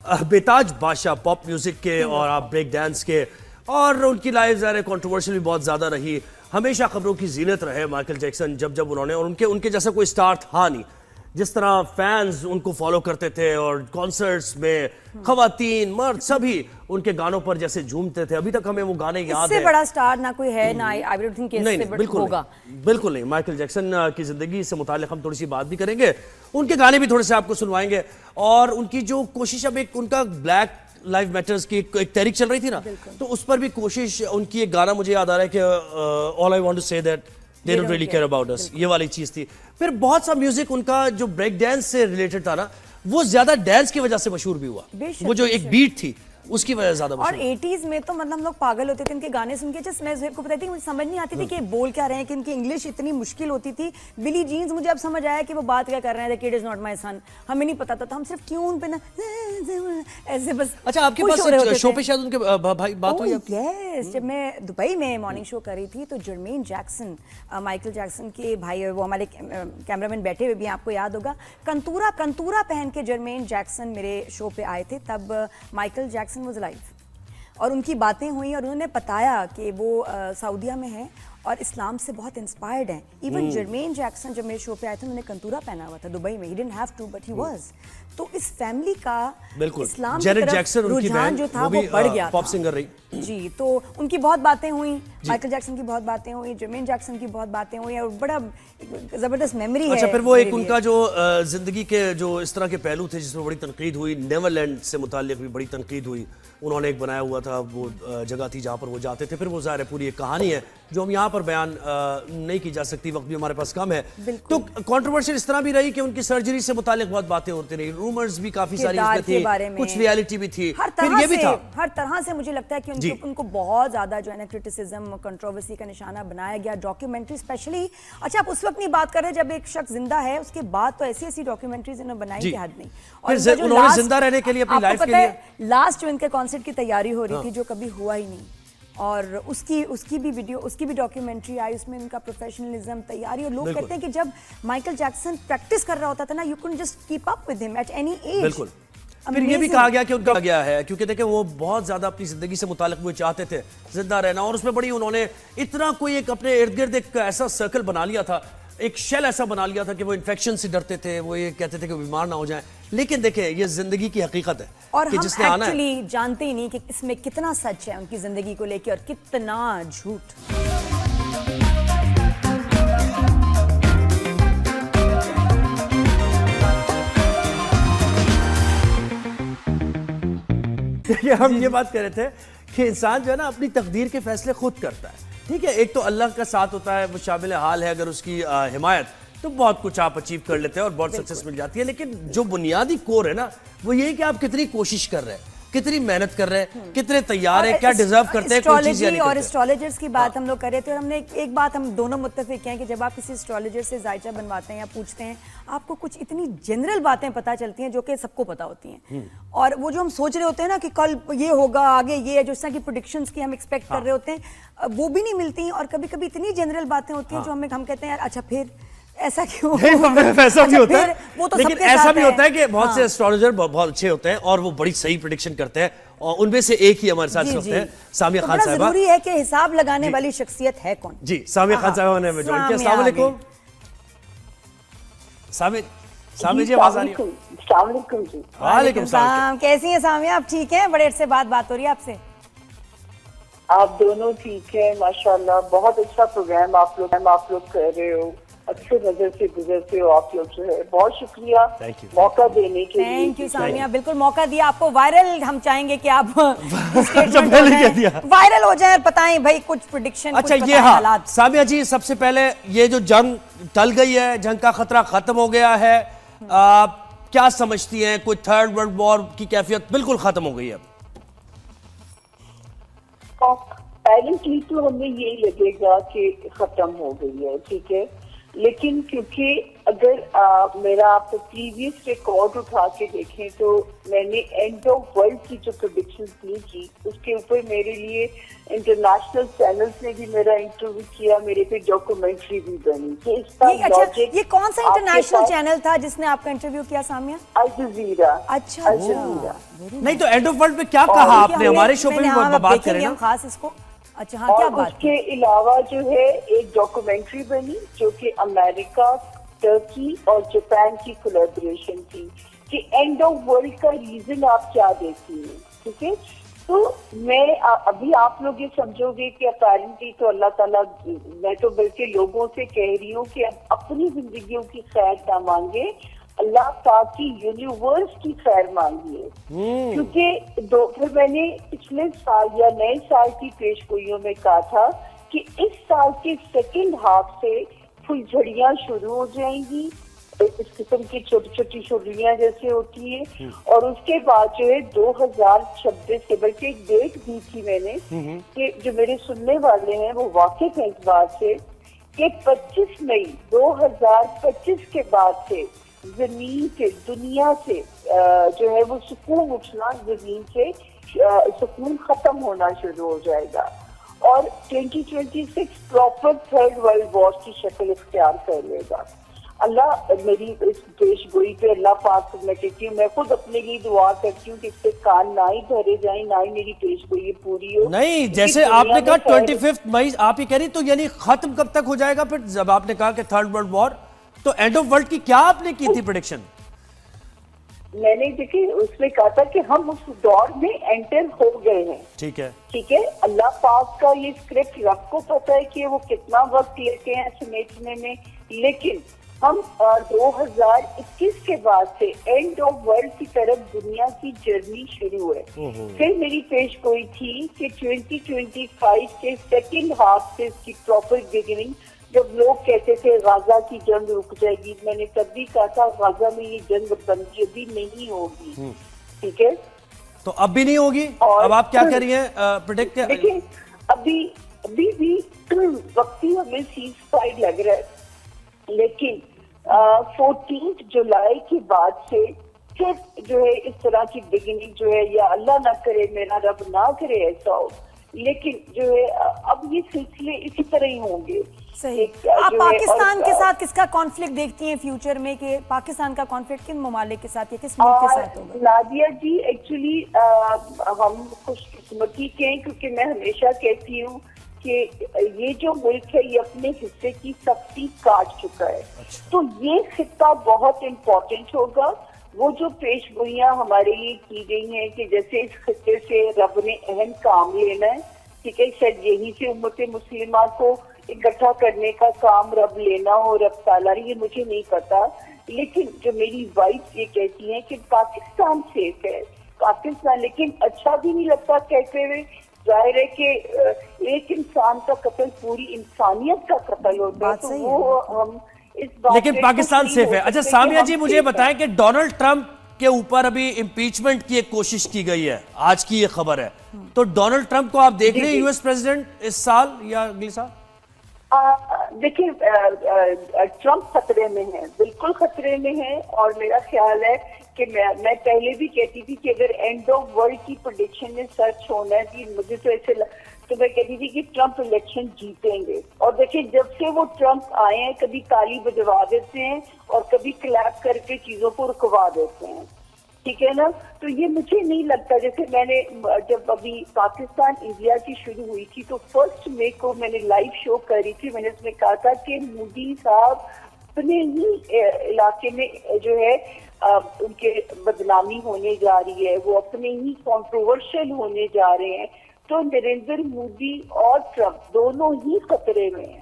बेताज बादशाह pop music के और आप ब्रेक डांस के, और उनकी लाइफ ज़ाहिर कंट्रोवर्शियल भी बहुत ज़्यादा रही। हमेशा खबरों की जीनत रहे माइकल जैक्सन, जब उन्होंने, और उनके जैसा कोई स्टार था नहीं। जिस तरह फैंस उनको फॉलो करते थे और कॉन्सर्ट्स में खवातीन मर्द सभी उनके गानों पर जैसे झूमते थे, अभी तक हमें वो गाने याद है। इससे बड़ा स्टार ना कोई है, ना आई डोंट थिंक इससे बड़ा होगा। बिल्कुल नहीं। माइकल जैक्सन की जिंदगी से मुताल्लिक हम थोड़ी सी बात भी करेंगे, उनके गाने भी थोड़े से आपको सुनवाएंगे, और उनकी जो कोशिश, अब एक उनका ब्लैक लाइफ मैटर्स की एक तहरीक चल रही थी ना, तो उस पर भी कोशिश, उनकी एक गाना मुझे याद आ रहा है कि all I want to say that they don't really care about us, ये वाली चीज थी। फिर बहुत सा म्यूजिक उनका जो ब्रेक डांस से रिलेटेड था ना, वो ज्यादा डांस की वजह से मशहूर भी हुआ। वो जो एक बीट थी उसकी वजह से ज्यादा मशहूर। और 80s में तो मतलब हम लोग पागल होते थे इनके गाने सुन के। जस्ट मैं आपको बताती थी, मुझे समझ नहीं आती थी कि बोल क्या रहे हैं, कि इनकी इंग्लिश इतनी मुश्किल होती थी। बिली जीन्स, मुझे अब समझ आया कि वो बात क्या कर रहे हैं, the kid is not my son. हमें नहीं पता था, हम सिर्फ ट्यून पे ना ऐसे बस। अच्छा, आपके पास शो पे शायद उनके भाई बात हुई आपकी? यस, जब मैं दुबई में मॉर्निंग शो कर रही थी तो जर्मेन जैक्सन, माइकल जैक्सन के भाई, वो हमारे कैमरामैन बैठे हुए भी, आपको याद होगा, कंतूरा पहन के जर्मेन जैक्सन मेरे शो पे आए थे। तब माइकल जैक्सन वाज लाइव और उनकी बातें हुई और उन्होंने बताया कि वो सऊदीया में है और इस्लाम से बहुत इंस्पायर्ड हैं। इवन जर्मेन जैक्सन जब मेरे शो पे आए थे, उन्होंने कंतूरा पहना हुआ था दुबई में। He didn't have to but he was. तो इस फैमिली का इस्लाम की तरफ रुझान जो था वो बढ़ गया। पॉप सिंगर रही जी, तो उनकी बहुत बातें हुई, माइकल जैक्सन की बहुत बातें हुई, जर्मेन जैक्सन की बहुत बातें हुई, और बड़ा जबरदस्त मेमोरी है। अच्छा, फिर वो एक उनका जो जिंदगी के जो इस तरह के पहलू थे जिसमें बड़ी तनकीद हुई, नेवरलैंड से मुताल्लिक भी बड़ी तनकीद हुई। उन्होंने एक बनाया हुआ था, वो जगह थी जहाँ पर वो जाते थे। फिर वो ज़ाहिर है पूरी एक कहानी है जो हम यहाँ पर बयान नहीं की जा सकती, वक्त भी हमारे पास कम है। तो कंट्रोवर्शियल इस तरह भी रही कि उनकी सर्जरी से मुताल्लिक बहुत बातें होती रही, रूमर्स भी काफी सारी इसमें थी, कुछ रियलिटी भी थी। फिर ये भी था, हर तरह से मुझे लगता है कि उनको बहुत ज्यादा जो है ना क्रिटिसिज्म, कंट्रोवर्सी का निशाना बनाया गया। डॉक्यूमेंट्री स्पेशली, अच्छा आप उस वक्त नहीं बात कर रहे जब एक शख्स जिंदा है, उसके बाद तो ऐसी ऐसी डॉक्यूमेंट्रीज इन्होंने बनाई कि हद नहीं। और उन्होंने जिंदा रहने के लिए अपनी लाइफ के लिए लास्ट जो इनके कॉन्सर्ट की तैयारी हो रही थी, जो कभी हुआ ही नहीं, और उसकी भी वीडियो, उसकी भी डॉक्यूमेंट्री आई, उसमें उनका प्रोफेशनलिज्म, तैयारी। और लोग कहते हैं कि जब माइकल जैक्सन प्रैक्टिस कर रहा होता था ना, you couldn't just keep up with him at any as. बिल्कुल। फिर ये भी कहा गया कि उनका गया है क्योंकि देखिए वो बहुत ज्यादा अपनी जिंदगी से मुताल्लिक वो चाहते थे जिंदा रहना, और उसमें बड़ी उन्होंने इतना कोई एक अपने इर्द गिर्द एक ऐसा सर्कल बना लिया था, एक शेल ऐसा बना लिया था कि वो इन्फेक्शन से डरते थे, वो ये कहते थे कि बीमार ना हो जाएं। लेकिन देखें, ये जिंदगी की हकीकत है और कि हम जिसने आना है। एक्चुअली जानते ही नहीं कि इसमें कितना सच है उनकी जिंदगी को लेकर और कितना झूठ। हम ये बात कर रहे थे कि इंसान जो है ना अपनी तकदीर के फैसले खुद करता है। ठीक है, एक तो अल्लाह का साथ होता है, वो शामिल हाल है, अगर उसकी हिमायत, तो बहुत कुछ आप अचीव कर लेते हैं और बहुत सक्सेस मिल जाती है। लेकिन जो बुनियादी कोर है ना, वो यही कि आप कितनी कोशिश कर रहे हैं, कितनी मेहनत कर रहे हैं, कितने तैयार हैं, क्या डिजर्व करते हैं, कोई चीज़ या नहीं करते। और एस्ट्रोलॉजर्स की बात हम लोग कर रहे थे, और हमने एक बात हम दोनों मुत्तफिक हैं कि जब आप किसी एस्ट्रोलॉजर से जायचा बनवाते हैं या पूछते हैं, आपको कुछ इतनी जनरल बातें पता चलती हैं जो कि सबको पता होती हैं। और वो जो हम सोच रहे होते हैं ना कि कल ये होगा, आगे ये है, जो इस तरह की प्रेडिक्शंस की हम एक्सपेक्ट कर रहे होते हैं, वो भी नहीं मिलती। और कभी कभी इतनी जनरल बातें होती हैं जो हम कहते हैं यार अच्छा फिर ऐसा क्यों? ऐसा भी होता है, वो तो लेकिन ऐसा भी होता है कि बहुत से एस्ट्रोलॉजर बहुत अच्छे होते हैं और वो बड़ी सही प्रेडिक्शन करते हैं, और उनमें से एक ही हमारे साथ इस वक्त है सामिया खान साहिबा। जरूरी है कि हिसाब लगाने वाली शख्सियत है कौन? जी, सामिया खान साहिबा ने हमें ज्वाइन किया। अस्सलाम वालेकुम सामिया जी, आवाज आ रही है? अस्सलाम वालेकुम जी। वालेकुम सलाम। कैसी हैं सामिया? आप ठीक हैं? बड़े अरसे बाद बात हो रही है आपसे। आप दोनों ठीक है माशाल्लाह, बहुत अच्छा प्रोग्राम आप लोग कर रहे हो, अच्छे नजर से गुजरते हो आप लोग, जो है बहुत शुक्रिया मौका देने के लिए। थैंक यू सामिया, बिल्कुल मौका दिया आपको। वायरल हम चाहेंगे कि आप वायरल हो जाए, बताएं भाई कुछ प्रेडिक्शन। अच्छा ये हाँ सामिया जी, सबसे पहले ये जो जंग टल गई है, जंग का खतरा खत्म हो गया है, क्या समझती हैं? कोई थर्ड वर्ल्ड वॉर की कैफियत बिल्कुल खत्म हो गई है? पैरेंटली तो हमें यही लगेगा कि खत्म हो गई है, ठीक है, लेकिन क्योंकि اگر میرا آپ پریویس ریکارڈ اٹھا کے دیکھیں تو میں نے اینڈ آف ورلڈ کی جو پریڈکشن کی اس کے اوپر میرے لیے انٹرنیشنل چینلز نے بھی میرا انٹرویو کیا, میرے پہ ڈاکومنٹری بھی بنی. اچھا, یہ کون سا انٹرنیشنل چینل تھا جس نے آپ کا انٹرویو کیا سامیہ؟ الجزیرہ. اچھا نہیں تو اینڈ آف ورلڈ پہ کیا کہا آپ نے؟ ہمارے شو پہ بھی بات کریں نا خاص اس کو. اچھا ہاں, کیا بات؟ اس کے علاوہ جو ہے ایک ڈاکومنٹری بنی جو کہ امریکہ, ترکی اور جاپان کی کولیبریشن تھی کہ اینڈ آف ورلڈ کا ریزن آپ کیا دیتی ہیں. ٹھیک ہے, تو میں ابھی آپ لوگ یہ سمجھو گے کہ اپیرنٹلی تو اللہ تعالیٰ, میں تو بلکہ لوگوں سے کہہ رہی ہوں کہ اپنی زندگیوں کی خیر نہ مانگے, اللہ پاک کی یونیورس کی خیر مانگیے. کیونکہ پھر میں نے پچھلے سال یا نئے سال کی پیش گوئیوں میں کہا تھا کہ اس سال کے سیکنڈ ہاف سے پھل جھڑیاں شروع ہو جائیں گی, اس قسم کی چھوٹی چھوٹی شرلیاں جیسے ہوتی ہیں, اور اس کے بعد جو ہے 2026 کے, بلکہ ایک ڈیٹ دی تھی میں نے کہ جو میرے سننے والے ہیں وہ واقف ہیں اس بات سے کہ 25 مئی 2025 کے بعد سے زمین سے, دنیا سے جو ہے وہ سکون اٹھنا, زمین سے سکون ختم ہونا شروع ہو جائے گا, اور 2026 پراپر تھرڈ ورلڈ وار کی شکل اختیار کر لے گا. اللہ میری اس پیش گوئی پہ اللہ پاک میں کہتی ہوں, میں خود اپنے لیے دعا کرتی ہوں کہ اس سے کان نہ ہی دھرے جائیں, نہ ہی میری پیش گوئی پوری ہو. نہیں, جیسے آپ نے کہا 25 مئی آپ ہی کہہ رہی, تو یعنی ختم کب تک ہو جائے گا پھر جب آپ نے کہا کہ تھرڈ ورلڈ وار, تو اینڈ آف ورلڈ کی کیا آپ نے کی تھی پریڈکشن؟ میں نے دیکھی اس میں کہا تھا کہ ہم اس دور میں انٹر ہو گئے ہیں. ٹھیک ہے, اللہ پاک کا یہ اسکرپٹ رب کو پتا ہے کہ وہ کتنا وقت لیتے ہیں سمیٹنے میں, لیکن ہم 2021 کے بعد سے اینڈ آف ورلڈ کی طرف دنیا کی جرنی شروع ہے. پھر میری پیش گوئی تھی کہ 2025 کے سیکنڈ ہاف سے اس کی پراپر بگننگ, جب لوگ کہتے تھے غزہ کی جنگ رک جائے گی, میں نے تب بھی کہا تھا غزہ میں یہ جنگ بندی ابھی نہیں ہوگی. ٹھیک ہے, تو اب بھی نہیں ہوگی. اب آپ کیا کر رہی ہیں پریڈکٹ؟ دیکھیں ابھی بھی وقتی ہمیں سیز فائر لگ رہا ہے, لیکن 14 جولائی کے بعد سے پھر جو ہے اس طرح کی بگننگ جو ہے, یا اللہ نہ کرے, میرا رب نہ کرے ایسا ہو, لیکن جو ہے اب یہ سلسلے اسی طرح ہی ہوں گے. صحیح. آپ پاکستان کے ساتھ کس کا کانفلکٹ دیکھتی ہیں فیوچر میں, کہ پاکستان کا کانفلکٹ کن ممالک کے ساتھ یا کس ملک کے ساتھ ہوگا؟ نادیہ جی, ایکچولی ہم خوش قسمتی کے ہیں, کیونکہ میں ہمیشہ کہتی ہوں کہ یہ جو ملک ہے یہ اپنے حصے کی سختی کاٹ چکا ہے. تو یہ خطہ بہت امپورٹنٹ ہوگا. وہ جو پیش گوئیاں ہمارے لیے کی گئی ہیں کہ جیسے اس خطے سے رب نے اہم کام لینا ہے, ٹھیک ہے, شاید یہی سے امت مسلمہ کو اکٹھا کرنے کا کام رب لینا ہو, رب تعالیٰ, یہ مجھے نہیں پتا, لیکن جو میری وائف یہ کہتی ہیں کہ پاکستان سیف ہے, پاکستان, لیکن اچھا بھی نہیں لگتا کہتے ہوئے. ظاہر ہے کہ ایک انسان کا قتل پوری انسانیت کا قتل ہوتا ہے, تو وہ ہم اس بات, لیکن پاکستان سیف ہے. اچھا سامیہ جی, مجھے بتائیں کہ ڈونلڈ ٹرمپ کے اوپر ابھی امپیچمنٹ کی ایک کوشش کی گئی ہے, آج کی یہ خبر ہے, تو ڈونلڈ ٹرمپ کو آپ دیکھ رہے ہیں یو ایس پریزیڈنٹ اس سال یا اگلے سال؟ دیکھیں ٹرمپ خطرے میں ہیں, بالکل خطرے میں ہیں, اور میرا خیال ہے کہ میں پہلے بھی کہتی تھی کہ اگر اینڈ آف ورلڈ کی پریڈکشن میں سچ ہونا ہے, کہ مجھے تو ایسے تو میں کہتی تھی کہ ٹرمپ الیکشن جیتیں گے. اور دیکھیں جب سے وہ ٹرمپ آئے ہیں, کبھی تالی بجوا دیتے ہیں اور کبھی کلیپ کر کے چیزوں کو رکوا دیتے ہیں, ٹھیک ہے نا. تو یہ مجھے نہیں لگتا, جیسے میں نے جب ابھی پاکستان انڈیا کی شروع ہوئی تھی تو 1 مئی کو میں نے لائیو شو کری تھی, میں نے اس میں کہا تھا کہ مودی صاحب اپنے ہی علاقے میں جو ہے ان کے بدنامی ہونے جا رہی ہے, وہ اپنے ہی کنٹروورشل ہونے جا رہے ہیں. تو نریندر مودی اور ٹرمپ دونوں ہی خطرے میں ہیں.